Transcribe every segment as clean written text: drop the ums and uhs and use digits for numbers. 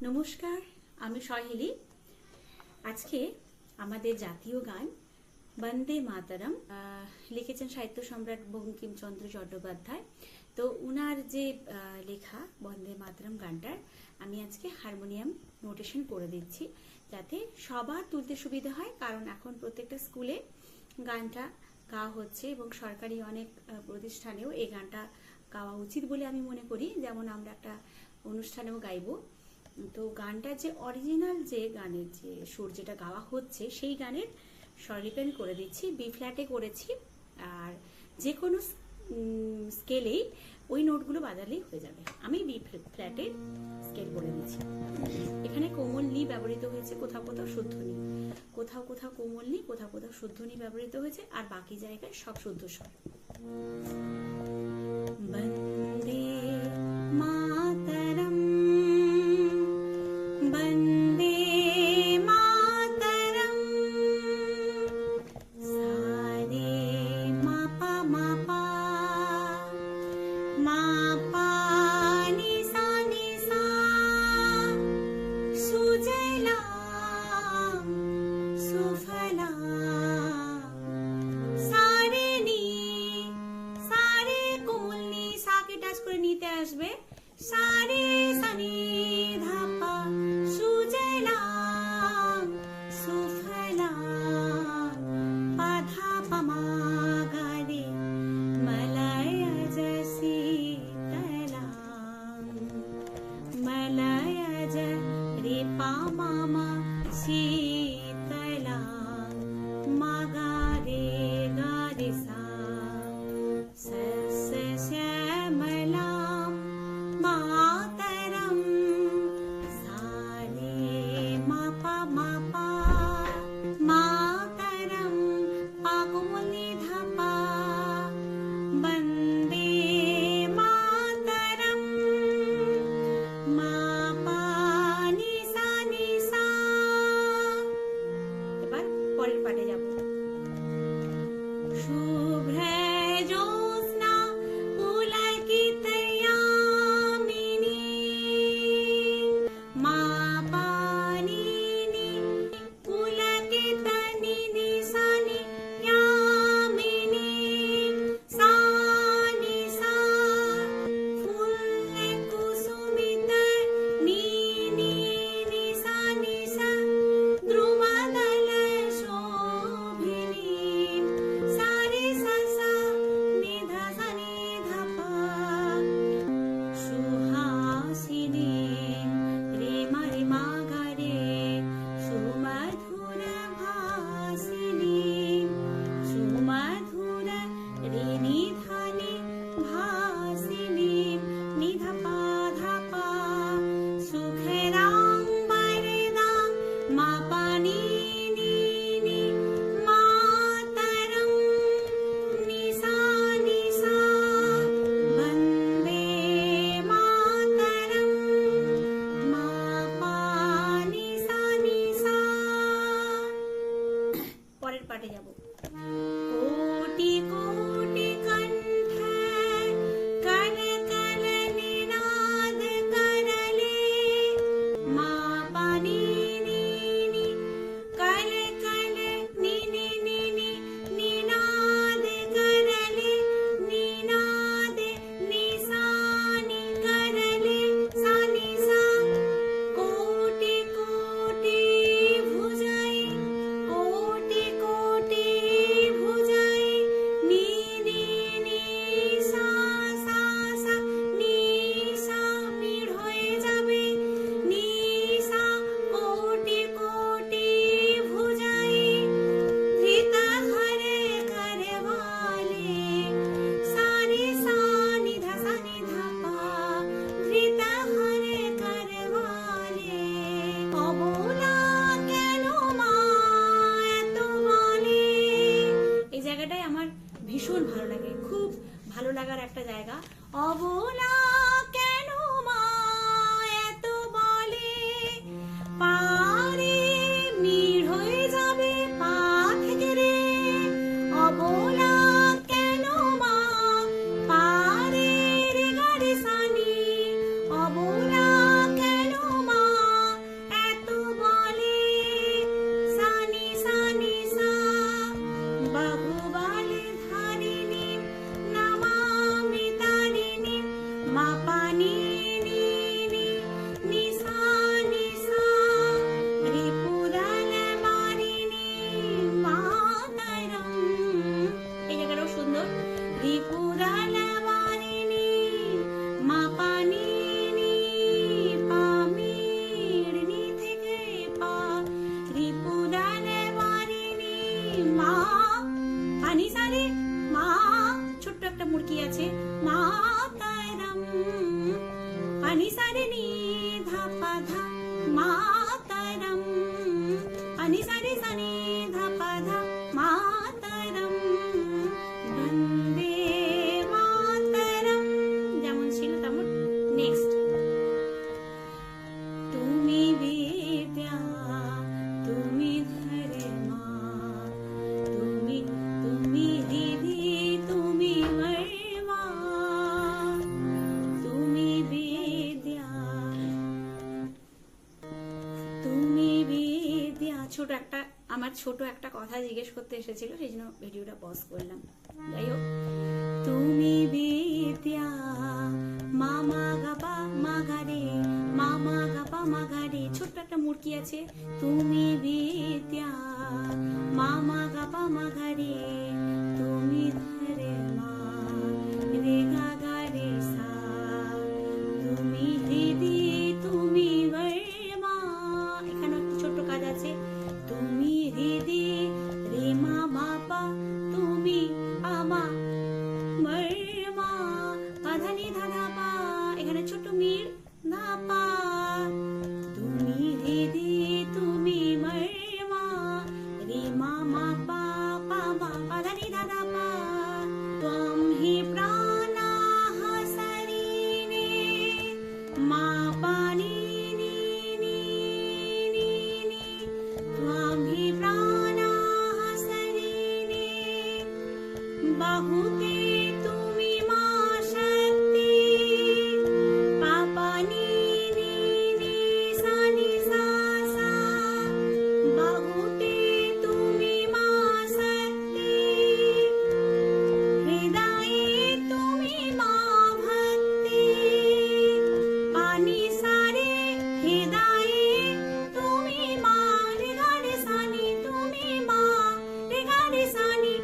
নমস্কার, আমি সহেলি। আজকে আমাদের জাতীয় গান বন্দে মাতরম লিখেছেন সাহিত্য সম্রাট বঙ্কিমচন্দ্র চট্টোপাধ্যায়। তো উনার যে লেখা বন্দে মাতরম গানটার আমি আজকে হারমোনিয়াম নোটেশন করে দিচ্ছি, যাতে সবার তুলতে সুবিধা হয়। কারণ এখন প্রত্যেকটা স্কুলে গানটা গাওয়া হচ্ছে এবং সরকারি অনেক প্রতিষ্ঠানেও এই গানটা গাওয়া উচিত বলে আমি মনে করি। যেমন আমরা একটা অনুষ্ঠানেও গাইবো। তো গানটার যে অরিজিনাল যে গানের যে সুর যেটা গাওয়া হচ্ছে সেই গানের স্বরলিপি করে দিচ্ছি। বি ফ্ল্যাটে করেছি, আর যে কোনো স্কেলেই ওই নোটগুলো বাজালেই হয়ে যাবে। আমি বি ফ্ল্যাটে স্কেল করে দিচ্ছি। এখানে কোমল নি ব্যবহৃত হয়েছে, কোথাও কোথাও শুদ্ধ নি, কোথাও কোথাও কোমল নি, কোথাও কোথাও শুদ্ধ নি ব্যবহৃত হয়েছে, আর বাকি জায়গায় সব শুদ্ধ স্বর। বন্দে মাতরম, বন্দে মাতরম, সারে মাপা মাপা, মাপা নিসা নিসা, সুজলাম সুফলাম, সারে নি, সারে কোমল নি, সাকে টাচ করে নিতে আসবে, সারে সানি ধাপা, সুজলাম সুফলাম, পাধা পামা গারে, মলয় শীতলাম, মলয় রে পা মামা শীতলাম, মাগা রে গা রে সা, শ্যামলাম মাতরম, সারে মাপা মাপা, মাতরম পা কোমল নি ধাপা, বন্দে মাতরম, মাপা নিসা নিসা, धा मातरम, अनि सा रे सा नि धा पा धा मातरम, বন্দে মাতরম। যেমন ছিল তেমন। নেক্সট, তুমি বিদ্যা তুমি ধর্মা, তুমি তুমি দিদি তুমি মর্মা, তুমি বিদ্যা তুমি বিদ্যা। আমার ছোট একটা কথা জিজ্ঞেস করতে এসেছিল, সেই জন্য ভিডিওটা পজ করলাম। যাই হোক, তুমি বিদ্যা মামা গাপা মাগারে, মামা গাপা মাগারে। ছোট্ট একটা মুরকি আছে, তুমি বিদ্যা মামা গাপা মাগারে, তুমি ধরে মা রে গা গা রে সা, তুমি দিদি তুমি মা। এখানে একটা ছোট্ট কাজ আছে, তুমি দিদি রে মা বাবা, তুমি আমা মা পাধানি ধাধা পা। এখানে ছোট্ট মির না পা, তুমি দিদি তুমি মা রে মা মা পা পা মা পাধানি ধাধা পা। ত্বম হি প্রাণাঃ শরীরে মা পানি নি নি নি নি, ত্বম হি প্রাণাঃ শরীরে বাহুতে তুমি মা শক্তি, পাপা নি নি নি সা নি সা সা, বাহুতে তুমি মা শক্তি, হৃদয়ে তুমি মা ভক্তি, পানি সারে হৃদয়ে তুমি মা রে গা রে সা নি, তুমি মা রে গা রে সা নি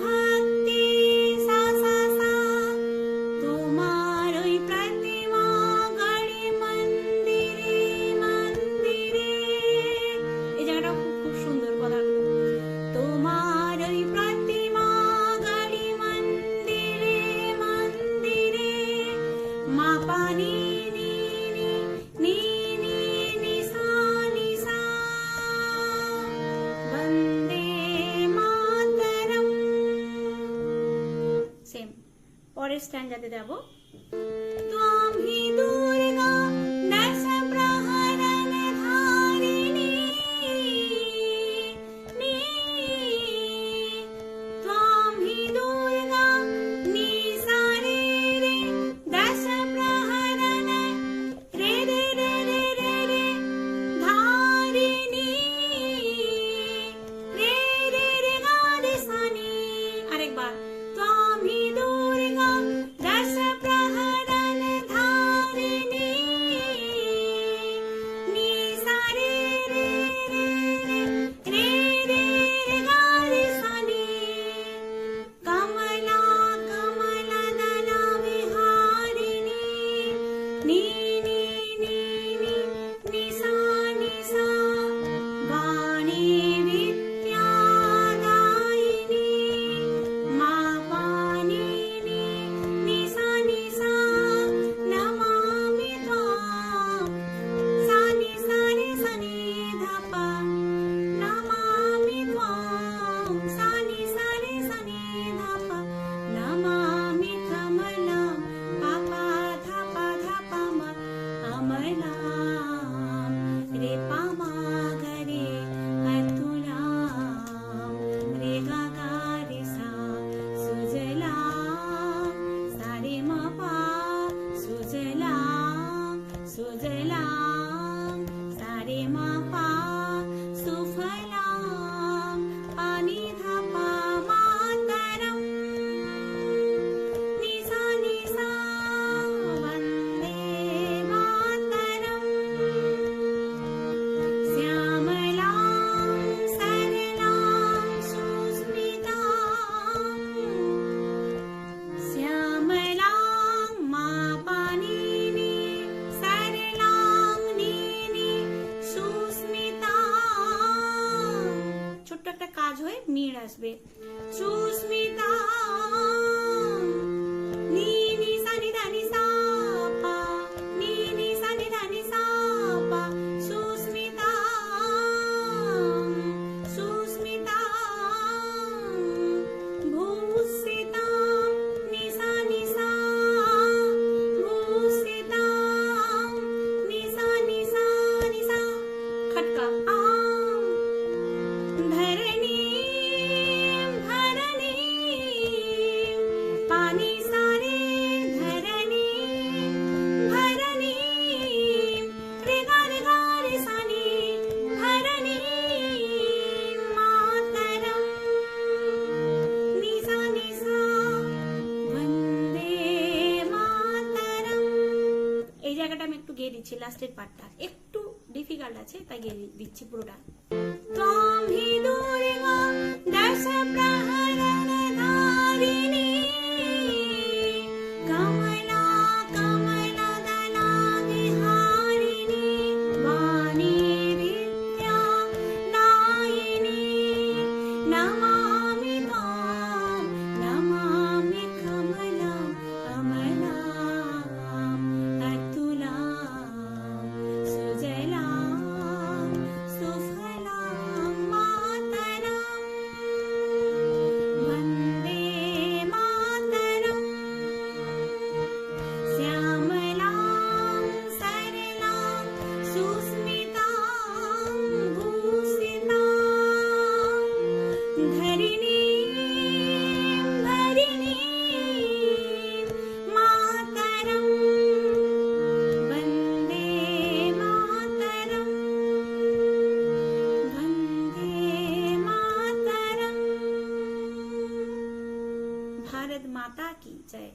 ভক্তি সা সা সা। তোমার ওই প্রতিমা গড়ে মন্দিরে মন্দিরে। এই জায়গাটা খুব সুন্দর কথাগুলো। তোমার ওই প্রতিমা গড়ে মন্দিরে মন্দিরে, মা পানি নি নি নি নি নি সা নি সা, বন্দে মাতরম। সেম পরের স্ট্যান্ডাতে যাব। ত্বম হি দুর্গা দশ প্রহরণ ধারিণী, নি ত্বম হি দুর্গা নি সা রে রে দশ প্রহরণ রে রে রে রে রে রে ধারিণী, রে রে রে গা রে সা নি। আরেকবার, ত্বম হি দুর্গা দশ প্রহরণ ধারিণী, নি সা রে রে রে রে রে রে রে গা রে সা নি। কমলা কমলা দলা বিহারিণী, নি নি নি নি নি সা নি সা, বাণী বিদ্যাদায়িনী, মা পানি নি নি সা নি সা, নমামি ত্বাম সা নি সা রে সা নি ধা পা, নমামি ত্বাম সা নি সা রে সা নি ধা পা, নমামি কমলাম পা পা ধা পা মা, অমলাম রে পা মা গা রে অতুলাম, রে গা গা রে সা, সুজলাম সা রে মা পা, সুজলাম সুজলাম সা রে মা পা, সুফলাম পানি ধা পা মাতরম, নি সা বন্দে মাতরম। শ্যামলাং সরলাং সুস্মিতাং, শ্যামলাং মা পানি নি সরলাং নি নি সুস্মিতাং। ছোট্ট একটা কাজ হয়ে মিড় আসবে, সুস্মিতাং, নি নি সা নি ধা নি সা পা, নি নি সা নি ধা নি সা পা, দিচ্ছি, লাস্টের পার্টটা একটু ডিফিকাল্ট আছে, তাই গিয়ে দিচ্ছি পুরোটা। ত্বং হি দুর্গা দশ প্রহরণ ধারিণী কমলা কমলা দলা বিহারিণী বাণী বিদ্যা দায়িনী নমামি ত্বাং নমামি কমলাম অমলাম অতুলাম সুজলাম সুফলাম মাতরম বন্দে মাতরম শ্যামলাং সরলাং সুস্মিতাং ভূষিতাং ধরিণীং ধরিণীং মাতরম বন্দে মাতরম বন্দে মাতরম। भारत माता की जय।